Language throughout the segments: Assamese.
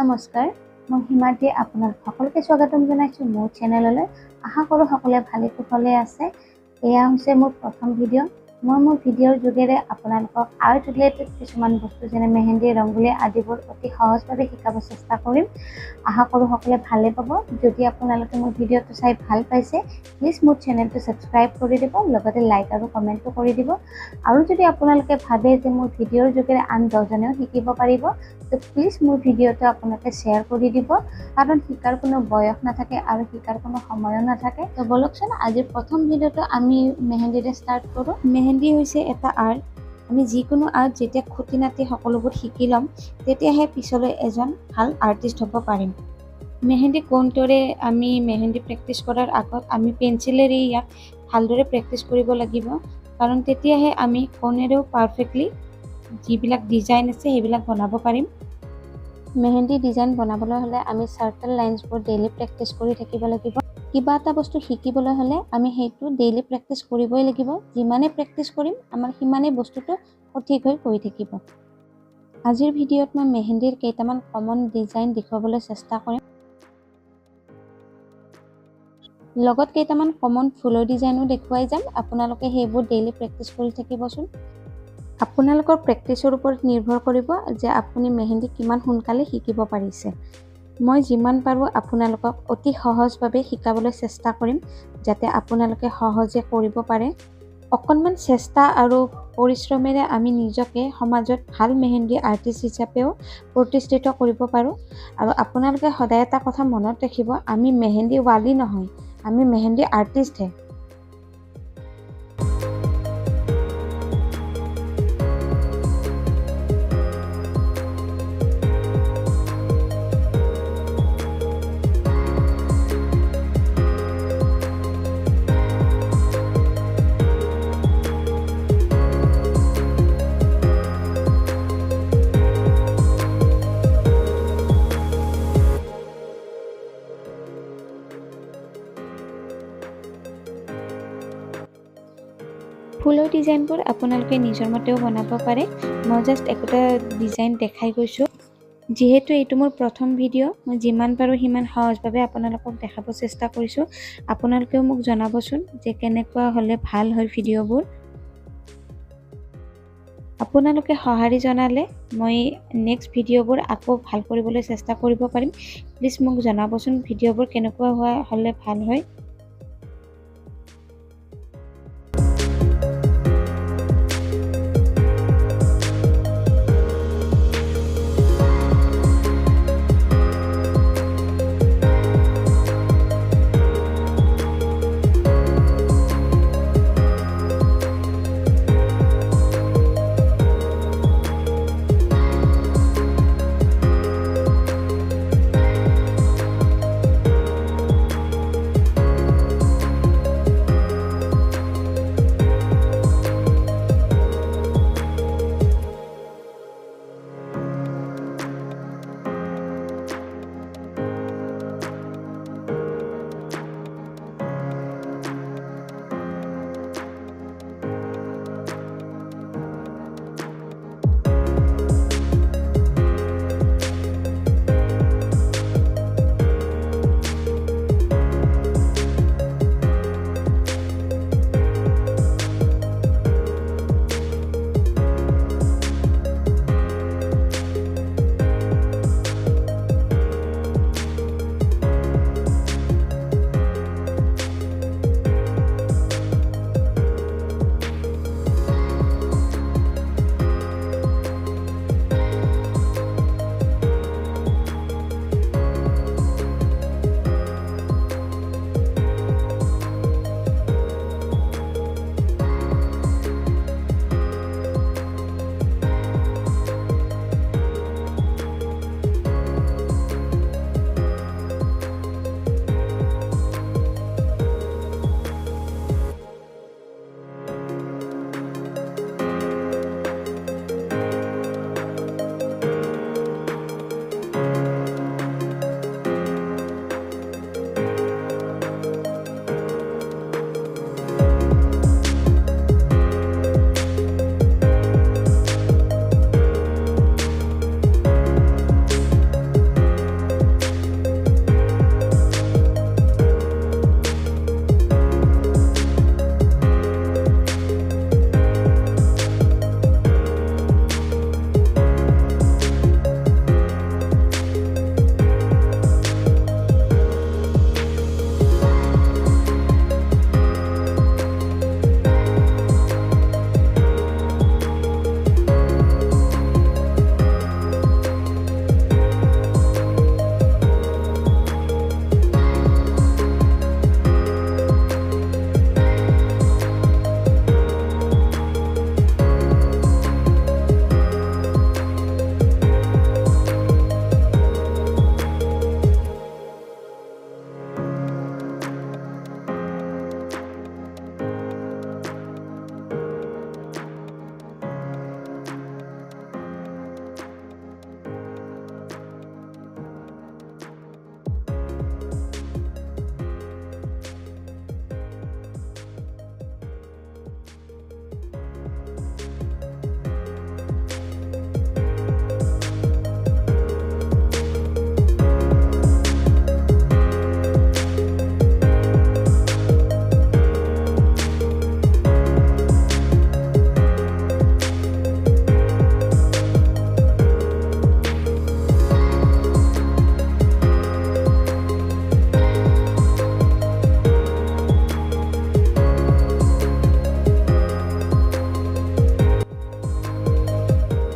নমস্কাৰ, মই হিমাদ্ৰী আপোনাক সকলোকে স্বাগতম জনাইছোঁ মোৰ চেনেললৈ। আশা কৰোঁ সকলোৱে ভালে কুশলে আছে। এয়া হৈছে মোৰ প্ৰথম ভিডিঅ'। মই মোৰ ভিডিঅ'ৰ যোগেৰে আপোনালোকক আৰ্ট ৰিলেটেড কিছুমান বস্তু যেনে মেহেন্দি, ৰংগোলী আদিবোৰ অতি সহজভাৱে শিকাব চেষ্টা কৰিম। আশা কৰোঁ সকলোৱে ভালে পাব। যদি আপোনালোকে মোৰ ভিডিঅ'টো চাই ভাল পাইছে, প্লিজ মোৰ চেনেলটো ছাবস্ক্ৰাইব কৰি দিব, লগতে লাইক আৰু কমেণ্টটো কৰি দিব। আৰু যদি আপোনালোকে ভাবে যে মোৰ ভিডিঅ'ৰ যোগেৰে আন 10জনেও শিকিব পাৰিব, তো প্লিজ মোৰ ভিডিঅ'টো আপোনালোকে শ্বেয়াৰ কৰি দিব, কাৰণ শিকাৰ কোনো বয়স নাথাকে আৰু শিকাৰ কোনো সময়ো নাথাকে। তো বলকচোন আজিৰ প্ৰথম ভিডিঅ'টো আমি মেহেন্দিৰে ষ্টাৰ্ট কৰোঁ। মেহেন্দি হৈছে এটা আৰ্ট। আমি যিকোনো আৰ্ট যেতিয়া খুঁটি নাটি সকলোবোৰ শিকি ল'ম, তেতিয়াহে পিছলৈ এজন ভাল আৰ্টিষ্ট হ'ব পাৰিম। মেহেন্দি কোনটোৰে আমি মেহেন্দি প্ৰেক্টিছ কৰাৰ আগত আমি পেঞ্চিলেৰে ইয়াক ভালদৰে প্ৰেক্টিছ কৰিব লাগিব, কাৰণ তেতিয়াহে আমি কোনেৰেও পাৰফেক্টলি যিবিলাক ডিজাইন আছে সেইবিলাক বনাব পাৰিম। মেহেন্দি ডিজাইন বনাবলৈ হ'লে আমি চাৰ্কেল লাইন্সবোৰ ডেইলি প্ৰেক্টিছ কৰি থাকিব লাগিব। কিবা এটা বস্তু শিকিবলৈ হ'লে আমি সেইটো ডেইলি প্ৰেক্টিছ কৰিবই লাগিব। যিমানে প্ৰেক্টিছ কৰিম আমাৰ সিমানেই বস্তুটো সঠিক হৈ গৈ থাকিব। আজিৰ ভিডিঅ'ত মই মেহেন্দিৰ কেইটামান কমন ডিজাইন দেখুৱাবলৈ চেষ্টা কৰিম, লগত কেইটামান কমন ফুলৰ ডিজাইনো দেখুৱাই যাম। আপোনালোকে সেইবোৰ ডেইলি প্ৰেক্টিছ কৰি থাকিবচোন। আপোনালোকৰ প্ৰেক্টিছৰ ওপৰত নিৰ্ভৰ কৰিব যে আপুনি মেহেন্দি কিমান সোনকালে শিকিব পাৰিছে। মই যিমান পাৰোঁ আপোনালোকক অতি সহজভাৱে শিকাবলৈ চেষ্টা কৰিম, যাতে আপোনালোকে সহজে কৰিব পাৰে। অকণমান চেষ্টা আৰু পৰিশ্ৰমেৰে আমি নিজকে সমাজত ভাল মেহেন্দি আৰ্টিষ্ট হিচাপেও প্ৰতিষ্ঠিত কৰিব পাৰোঁ। আৰু আপোনালোকে সদায় এটা কথা মনত ৰাখিব, আমি মেহেন্দি ৱালি নহয়, আমি মেহেন্দি আৰ্টিষ্টহে। ফুলৰ ডিজাইনবোৰ আপোনালোকে নিজৰ মতেও বনাব পাৰে। মই জাষ্ট একোটা ডিজাইন দেখাই গৈছোঁ। যিহেতু এইটো মোৰ প্ৰথম ভিডিঅ', মই যিমান পাৰোঁ সিমান সহজভাৱে আপোনালোকক দেখাব চেষ্টা কৰিছোঁ। আপোনালোকেও মোক জনাবচোন যে কেনেকুৱা হ'লে ভাল হয় ভিডিঅ'বোৰ। আপোনালোকে সঁহাৰি জনালে মই নেক্সট ভিডিঅ'বোৰ আকৌ ভাল কৰিবলৈ চেষ্টা কৰিব পাৰিম। প্লিজ মোক জনাবচোন ভিডিঅ'বোৰ কেনেকুৱা হ'লে ভাল হয়।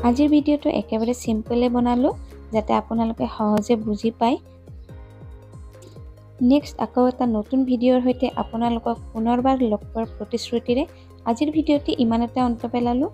আজিৰ ভিডিঅ'টো একেবাৰে সিম্পলে বনালো যাতে আপোনালোকে সহজে বুজি পায়। নেক্সট আকৌ এটা নতুন ভিডিঅ'ৰ সৈতে আপোনালোকক পুনৰবাৰ লগ পোৱাৰ প্ৰতিশ্ৰুতিৰে আজিৰ ভিডিঅ'টি ইমানতে অন্ত পেলালো।